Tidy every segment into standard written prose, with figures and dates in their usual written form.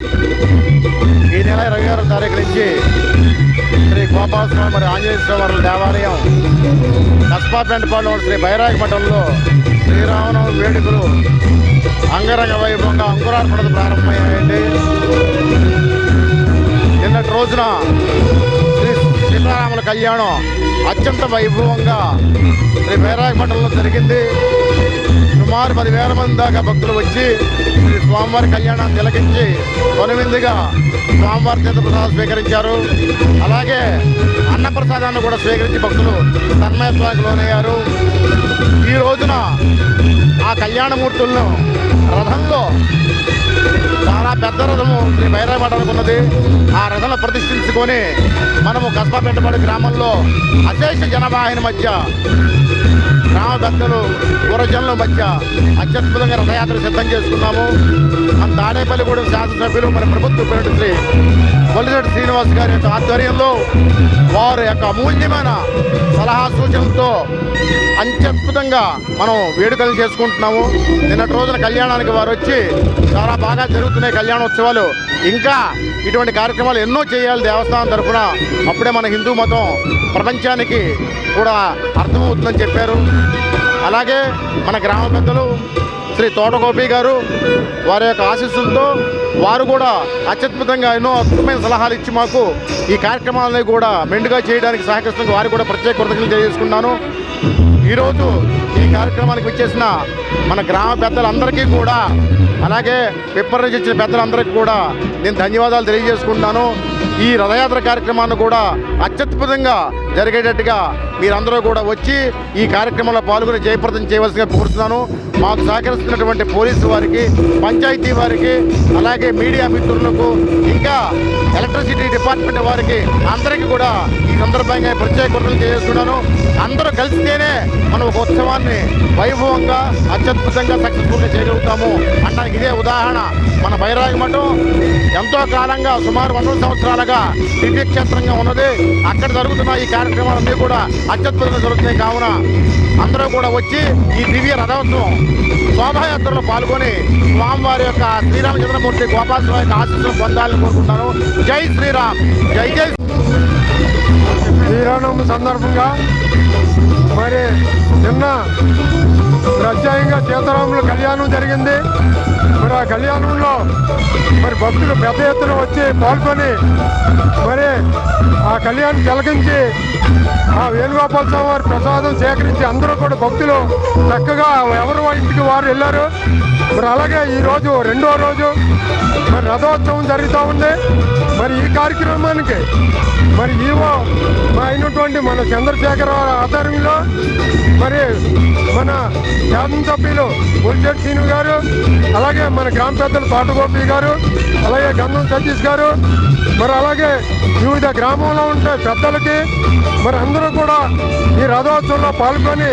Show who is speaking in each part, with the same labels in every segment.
Speaker 1: ఈ నెల 26వ తారీఖు నుంచి శ్రీ గోపాలస్వామి మరియు ఆంజనేయ స్వామి దేవాలయం కస్బాపెంటపాడులో శ్రీ బైరాగి మఠంలో శ్రీరామనవమి వేడుకలు అంగరంగ వైభవంగా అంకురార్పణతో ప్రారంభమయ్యాయండి. నిన్నటి రోజున శ్రీ సీతారాముల కళ్యాణం అత్యంత వైభవంగా శ్రీ బైరాగి మఠంలో జరిగింది. సుమారు 10,000 మంది దాకా భక్తులు వచ్చి శ్రీ స్వామివారి కళ్యాణాన్ని తిలకించి కొనువిందుగా స్వామివారి తీర్థప్రసాదం స్వీకరించారు. అలాగే అన్నప్రసాదాన్ని కూడా స్వీకరించి భక్తులు తన్మయత్వానికి లోనయ్యారు. ఈ రోజున ఆ కళ్యాణమూర్తులను రథంలో చాలా పెద్ద రథము శ్రీ బైరాగి మఠానికి ఉన్నది. ఆ రథంలో ప్రతిష్ఠించుకొని మనము కస్బాపెంటపాడు గ్రామంలో అశేష జనవాహిని మధ్య గ్రామ పెద్దలు పూర్వజనుల మధ్య అత్యద్భుతంగా రథయాత్ర సిద్ధం చేసుకున్నాము. మన తాడేపల్లిగూడెం శాసనసభ్యులు మన ప్రభుత్వ పేరు శ్రీ కొల్లిరెడ్డి శ్రీనివాస్ గారి యొక్క ఆధ్వర్యంలో వారి యొక్క అమూల్యమైన సలహా సూచనలతో అత్యద్భుతంగా మనం వేడుకలు చేసుకుంటున్నాము. నిన్నటి రోజున కళ్యాణానికి వారు వచ్చి చాలా బాగా జరుగుతున్నాయి కళ్యాణోత్సవాలు, ఇంకా ఇటువంటి కార్యక్రమాలు ఎన్నో చేయాలి దేవస్థానం తరఫున, అప్పుడే మన హిందూ మతం ప్రపంచానికి కూడా అర్థమవుతుందని చెప్పారు. అలాగే మన గ్రామ పెద్దలు శ్రీ తోటగోపి గారు వారి యొక్క ఆశీస్సులతో వారు కూడా అత్యద్భుతంగా ఎన్నో అద్భుతమైన సలహాలు ఇచ్చి మాకు ఈ కార్యక్రమాలని కూడా మెండుగా చేయడానికి సహకరిస్తున్న వారికి కూడా ప్రత్యేక కృతజ్ఞతలు తెలియజేసుకున్నాను. ఈరోజు ఈ కార్యక్రమానికి వచ్చేసిన మన గ్రామ పెద్దలందరికీ కూడా, అలాగే పిప్పర్ నుంచి ఇచ్చిన పెద్దలందరికీ కూడా నేను ధన్యవాదాలు తెలియజేసుకుంటున్నాను. ఈ రథయాత్ర కార్యక్రమాన్ని కూడా అత్యద్భుతంగా జరిగేటట్టుగా మీరందరూ కూడా వచ్చి ఈ కార్యక్రమంలో పాల్గొని జయప్రదం చేయవలసిగా కోరుతున్నాను. మాకు సహకరిస్తున్నటువంటి పోలీసు వారికి, పంచాయతీ వారికి, అలాగే మీడియా మిత్రులకు, ఇంకా ఎలక్ట్రిసిటీ డిపార్ట్మెంట్ వారికి అందరికీ కూడా ఈ సందర్భంగా ప్రత్యేక కృతజ్ఞతలు తెలియజేస్తున్నాను. అందరూ కలిస్తేనే మనం ఒక ఉత్సవాన్ని వైభవంగా అత్యద్భుతంగా సక్సెస్ఫుల్గా చేయగలుగుతాము అనడానికి ఇదే ఉదాహరణ. మన బైరాగి మఠం ఎంతో కాలంగా సుమారు 100 సంవత్సరాలుగా దివ్యక్షేత్రంగా ఉన్నది. అక్కడ జరుగుతున్న ఈ కార్యక్రమాలన్నీ కూడా అత్యద్భుతంగా జరుగుతున్నాయి. కావున అందరూ కూడా వచ్చి ఈ దివ్య రథోత్సవం శోభాయాత్రలో పాల్గొని స్వామివారి యొక్క శ్రీరామచంద్రమూర్తి గోపాలస్వామి యొక్క ఆశీస్సులు పొందాలని కోరుకుంటున్నాను. జై శ్రీరామ్, జై జై
Speaker 2: శ్రీరామనవమి సందర్భంగా మరి నిన్న ప్రత్యేకంగా సీతారాముల కళ్యాణం జరిగింది. మరి ఆ కళ్యాణంలో మరి భక్తులు పెద్ద ఎత్తున వచ్చి పాల్గొని మరి ఆ కళ్యాణం తిలకించి ఆ వేణుగోపాల స్వామి వారి ప్రసాదం సేకరించి అందరూ కూడా భక్తులు చక్కగా ఎవరి ఇంటికి వారు వెళ్ళారు. మరి అలాగే ఈరోజు 2వ రోజు మరి రథోత్సవం జరుగుతూ ఉంది. మరి ఈ కార్యక్రమానికి మరి ఈవో అయినటువంటి మన చంద్రశేఖర్ ఆధ్వర్యంలో మరి మన శాసనసభ్యులు కొల్లిరెడ్డి శ్రీను గారు, అలాగే మన గ్రామ పెద్దలు తోటగోపి గారు, అలాగే గంధం సతీష్ గారు, మరి అలాగే వివిధ గ్రామంలో ఉండే పెద్దలకి మరి అందరూ కూడా ఈ రథోత్సవంలో పాల్గొని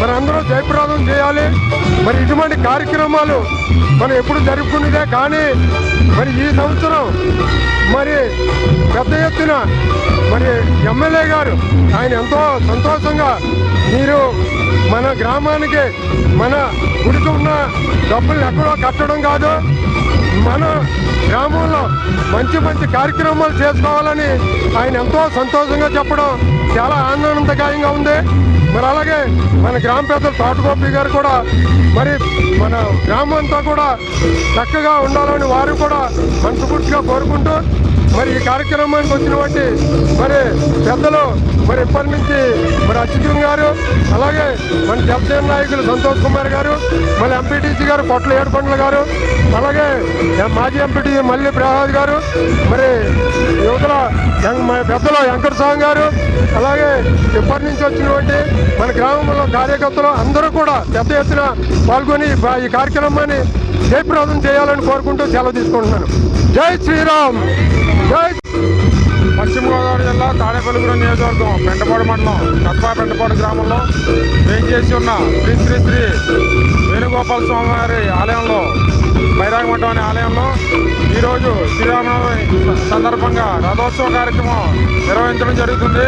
Speaker 2: మరి అందరూ జయప్రదం చేయాలి. మరి ఇటువంటి కార్యక్రమాలు మనం ఎప్పుడు జరుపుకునేదే, కానీ మరి ఈ సంవత్సరం మరి పెద్ద ఎత్తున మరి ఎమ్మెల్యే గారు ఆయన ఎంతో సంతోషంగా మీరు మన గ్రామానికి మన గుడికి ఉన్న డబ్బులు ఎక్కడో కట్టడం కాదు, మన గ్రామంలో మంచి మంచి కార్యక్రమాలు చేసుకోవాలని ఆయన ఎంతో సంతోషంగా చెప్పడం చాలా ఆనందదాయకంగా ఉంది. మరి అలాగే మన గ్రామ పెద్దలు తోటగోపి గారు కూడా మరి మన గ్రామం అంతా కూడా చక్కగా ఉండాలని వారు కూడా మనస్ఫూర్తిగా కోరుకుంటూ మరి ఈ కార్యక్రమానికి వచ్చినటువంటి మరి పెద్దలు మరి ఇప్పటి నుంచి మరి అచ్యుతం గారు, అలాగే మన జనసేన నాయకులు సంతోష్ కుమార్ గారు, మళ్ళీ ఎంపీటీసీ గారు పొట్ల ఏడుకొండల గారు, అలాగే మాజీ ఎంపీటీ మల్లి ప్రసాద్ గారు, మరి యువతల పెద్దలు వెంకట స్వామి గారు, అలాగే ఇప్పటి నుంచి వచ్చినటువంటి మన గ్రామంలో కార్యకర్తలు అందరూ కూడా పెద్ద ఎత్తున పాల్గొని ఈ కార్యక్రమాన్ని జయప్రదం చేయాలని కోరుకుంటూ సెలవు తీసుకుంటున్నాను. జై శ్రీరామ్, జై.
Speaker 3: పశ్చిమ గోదావరి జిల్లా తాడేపల్లిగూడెం నియోజకవర్గం పెంటపాడు మండలం కస్బాపెంటపాడు గ్రామంలో వేయించేసి ఉన్న శ్రీ శ్రీ శ్రీ వేణుగోపాల స్వామి వారి ఆలయంలో, బైరాగి మఠం అనే ఆలయంలో ఈరోజు శ్రీరామనవమి సందర్భంగా రథోత్సవ కార్యక్రమం నిర్వహించడం జరుగుతుంది.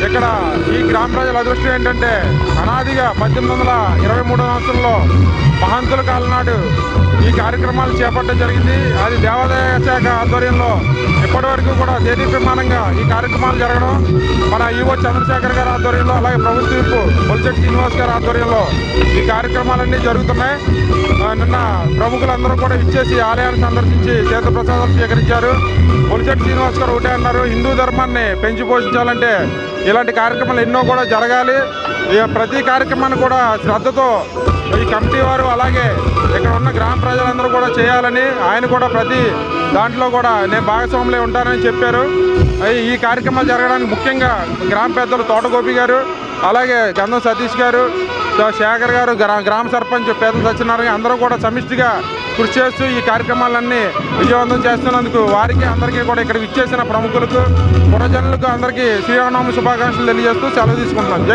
Speaker 3: ఇక్కడ ఈ గ్రామ ప్రజల అదృష్టం ఏంటంటే అనాదిగా 1823 సంవత్సరంలో మహంతుల కాలం నాడు ఈ కార్యక్రమాలు చేపట్టడం జరిగింది. అది దేవాదాయ శాఖ ఆధ్వర్యంలో ఇప్పటి వరకు కూడా దేదీప్యమానంగా ఈ కార్యక్రమాలు జరగడం, మన ఈవో చంద్రశేఖర్ గారి ఆధ్వర్యంలో, అలాగే ప్రభుత్వ విప్ బొలిశెట్టి శ్రీనివాస్ గారి ఆధ్వర్యంలో ఈ కార్యక్రమాలన్నీ జరుగుతున్నాయి. నిన్న ప్రముఖులందరూ కూడా ఇచ్చేసి ఆలయాన్ని సందర్శించి తీర్థప్రసాదాలు స్వీకరించారు. బొలిశెట్టి శ్రీనివాస్ గారు ఒకటే అన్నారు, హిందూ ధర్మాన్ని పెంచి పోషించాలంటే ఇలాంటి కార్యక్రమాలు ఎన్నో కూడా జరగాలి. ప్రతి కార్యక్రమాన్ని కూడా శ్రద్ధతో ఈ కమిటీ వారు అలాగే ఇక్కడ ఉన్న గ్రామ ప్రజలందరూ కూడా చేయాలని, ఆయన కూడా ప్రతి దాంట్లో కూడా నేను భాగస్వాములే ఉంటానని చెప్పారు. ఈ కార్యక్రమాలు జరగడానికి ముఖ్యంగా గ్రామ పెద్దలు తోటగోపి గారు, అలాగే గంధం సతీష్ గారు, శేఖర్ గారు, గ్రామ సర్పంచ్ పేదల సత్యనారాయణ అందరూ కూడా సమిష్టిగా కృషి చేస్తూ ఈ కార్యక్రమాలన్నీ విజయవంతం చేస్తున్నందుకు వారికి అందరికీ కూడా ఇక్కడ విచ్చేసిన ప్రముఖులకు, పురజనులకు అందరికీ శ్రీరామనవమి శుభాకాంక్షలు తెలియజేస్తూ సెలవు తీసుకుంటున్నాను.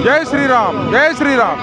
Speaker 3: జై శ్రీరామ్, జై శ్రీరామ్.